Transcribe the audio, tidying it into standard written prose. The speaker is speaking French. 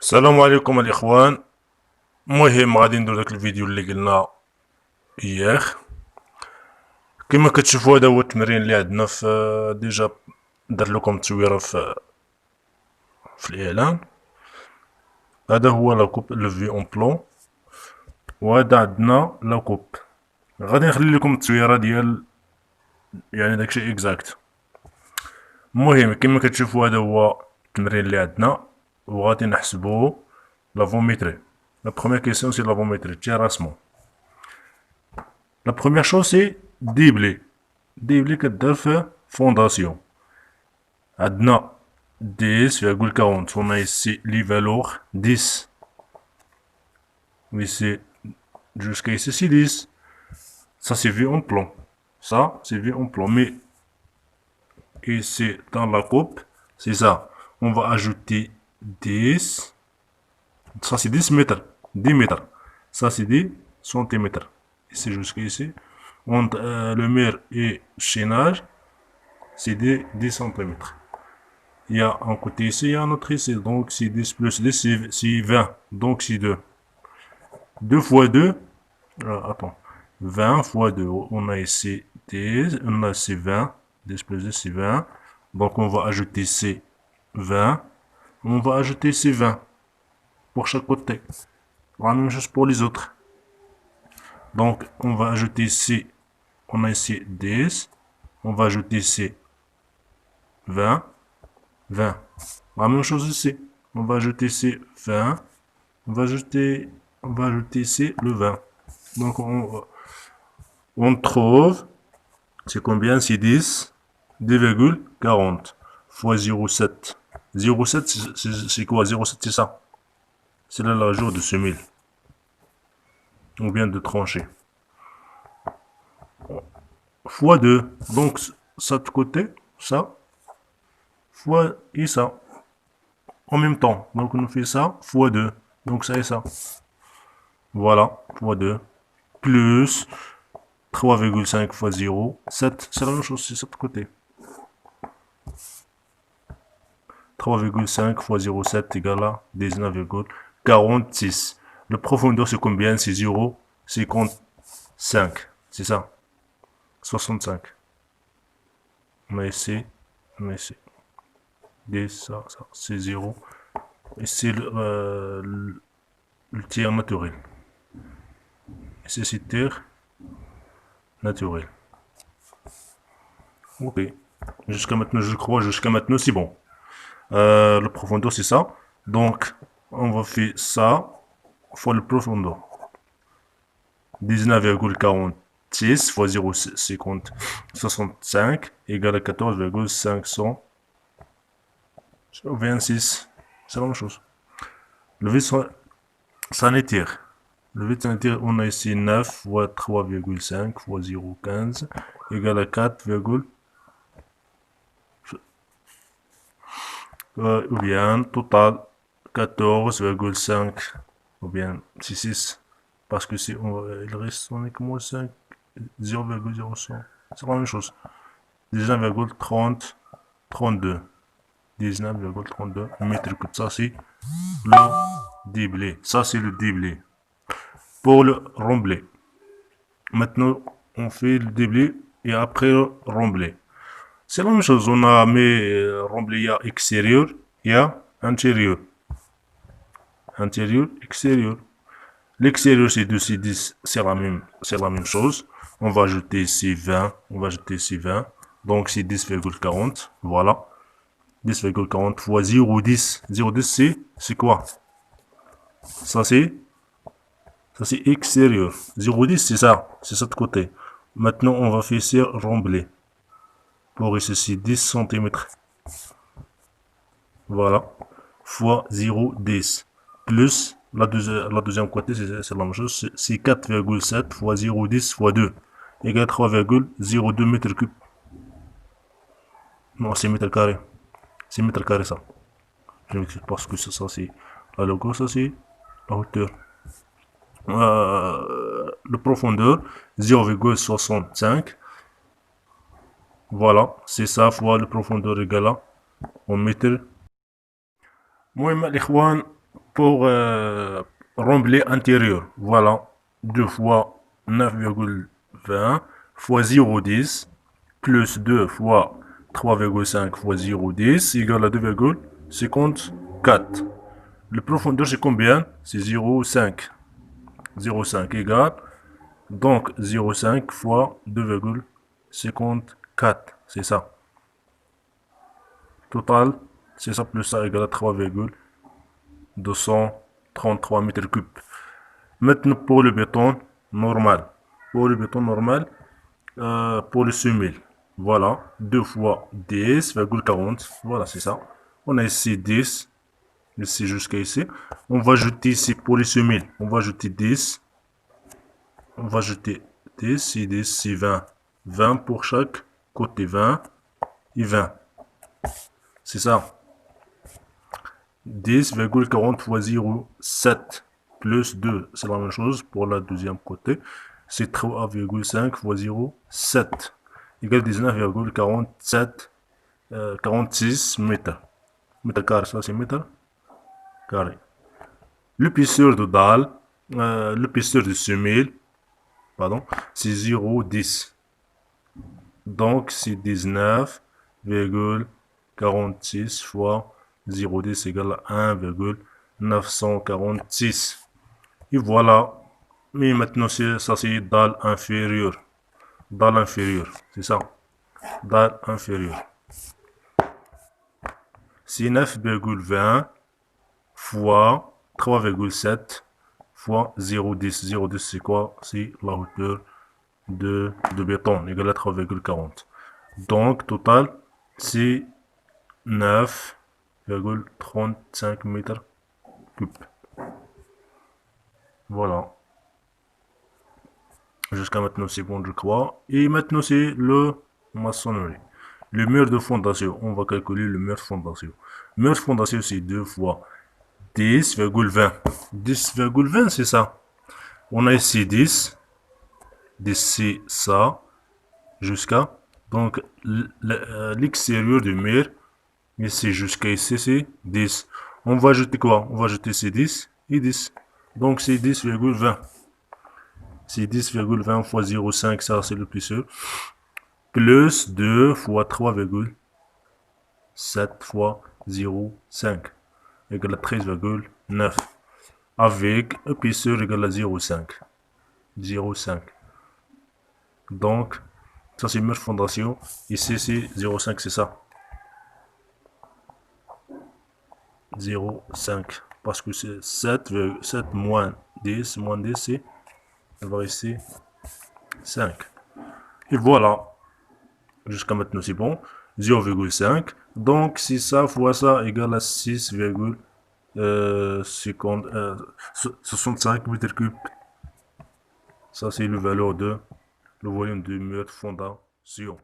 السلام عليكم الاخوان. مهم غادي ندير داك الفيديو اللي قلنا اياه. كما كتشوفوا هذا هو التمرين اللي عندنا في ديجا درت لكم تصويره في الاعلان. هذا هو لاكوب لو في اون بلون، وهذا عندنا لاكوب. غادي نخلي لكم التصويره ديال يعني داكشي اكزاكت. المهم كما كتشوفوا هذا هو التمرين اللي عندنا، وغادي نحسبو لا فوميتري. La première question c'est la volumétrie, terrassement. La première chose c'est ديبلي. ديبلي كدار في fondation. عندنا 10,40. On a ici les valeurs 10. Ici, jusqu'à ici c'est 10. Ça c'est vu en plan. Ça c'est vu en plan. Mais ici dans la coupe, c'est ça. On va ajouter 10. Ça c'est 10 mètres. 10 mètres. Ça c'est 10 centimètres. Ici jusqu'à ici. Entre le mur et chaînage, c'est 10 centimètres. Il y a un côté ici, il y a un autre ici. Donc c'est 10 plus 10, c'est 20. Donc c'est 2. 2 fois 2. Attends. 20 fois 2. On a ici 10. On a ici 20. 10 plus 10, c'est 20. Donc on va ajouter ici 20. On va ajouter ici 20. Pour chaque côté. La même chose pour les autres. Donc on va ajouter ici. On a ici 10. On va ajouter ici 20. 20. La même chose ici. On va ajouter ici 20. On va ajouter ici le 20. Donc on trouve, c'est combien? C'est 10, 2,40 fois 0,7. 0,7 c'est quoi? 0,7 c'est ça. C'est là la jour de semer. On vient de trancher. Fois 2. Donc ça de côté, ça, fois et ça. En même temps. Donc on fait ça fois 2. Donc ça et ça. Voilà, fois 2. Plus 3,5 fois 0. 7. C'est la même chose, c'est ça de côté. 3,5 fois 0,7 égale à 19,46. Le profondeur c'est combien? C'est 0,55. C'est ça. 65. On a ici. On a ici. 10, ça, c'est 0. Et c'est le tiers naturel. Ici c'est tiers naturel. Ok. Jusqu'à maintenant, je crois, jusqu'à maintenant c'est bon. Le profondeur c'est ça. Donc on va faire ça fois le profondeur. 19,46 fois 0,50 65 égale à 14,526. C'est la même chose. Le vide sanitaire. Le vide sanitaire, on a ici 9 fois 3,5 fois 0,15 égale à 4, ou bien total 14,5 ou bien 6 parce que si il reste uniquement 5 0,01. C'est la même chose. 19,32 19,32 mètres cubes. Ça c'est le déblai. Ça c'est le déblai. Pour le remblai. Maintenant on fait le déblai et après le remblai. C'est la même chose. On a mis remblai, il y a extérieur, il y a intérieur. Intérieur, extérieur. L'extérieur c'est 2, c'est 10, c'est la même chose. On va ajouter ici 20, on va ajouter ici 20. Donc c'est 10,40, voilà. 10,40 fois 0,10. 0,10 c'est quoi? Ça c'est extérieur. 0,10 c'est ça de côté. Maintenant on va faire ici remblai. Pour ici c'est 10 cm. Voilà. Fois 0,10. Plus la deuxième côté, c'est la même chose. C'est 4,7 fois 0,10 fois 2 égale 3,02 mètres cubes. Non, c'est mètres carrés. C'est mètres carrés ça. Je m'excuse parce que ça c'est la longueur, ça c'est la hauteur. Le profondeur 0,65. Voilà, c'est ça fois le profondeur égale à en mètres. المهم الاخوان pour remblai intérieur. Voilà, 2 fois 9,20 fois 0,10 plus 2 fois 3,5 fois 0,10 égale à 2,54. Le profondeur, c'est combien? C'est 0,5. 0,5 égale, donc 0,5 fois 2,54. C'est ça. Total, c'est ça plus ça égale à 3,233 mètres cubes. Maintenant, pour le béton normal. Pour le béton normal, pour le semis. Voilà, 2 fois 10,40. Voilà, c'est ça. On a ici 10. Ici jusqu'à ici. On va ajouter ici pour les semis. On va ajouter 10. On va ajouter 10. Si 10, c'est 20. 20 pour chaque côté. 20 et 20. C'est ça. 10,40 fois 0,7 plus 2. C'est la même chose pour la deuxième côté. C'est 3,5 fois 0,7 égale 19,47 46 mètres. Mètre carré, ça c'est mètre carré. L'épaisseur de dalle, l'épaisseur de semelle, pardon, c'est 0,10. Donc c'est 19,46 fois 0,10 égale à 1,946. Et voilà. Mais maintenant, ça c'est dalle inférieure. Dalle inférieure, c'est ça. Dalle inférieure. C'est 9,20 fois 3,7 fois 0,10. 0,10 c'est quoi? C'est la hauteur de béton, égale à 3,40. Donc, total, c'est 9,35 mètres cubes. Voilà. Jusqu'à maintenant, c'est bon, je crois. Et maintenant, c'est le maçonnerie. Le mur de fondation. On va calculer le mur de fondation. Le mur de fondation, c'est 2 fois 10,20. 10,20, c'est ça. On a ici 10. 10, c'est ça. Jusqu'à. Donc, l'extérieur du mur. Ici, jusqu'à ici, c'est 10. On va ajouter quoi? On va ajouter ces 10 et 10. Donc, c'est 10,20. C'est 10,20 fois 0,5, ça c'est le plus sûr. Plus 2 fois 3,7 fois 0,5 égale à 13,9. Avec épaisseur égale à 0,5. 0,5. Donc, ça c'est mur fondation. Ici c'est 0,5, c'est ça. 0,5. Parce que c'est 7 moins 10, c'est, on va ici 5. Et voilà. Jusqu'à maintenant, c'est bon. 0,5. Donc, si ça fois ça égale à 6,65 mètres cubes. Ça, c'est le valeur de le volume du mur de fondation.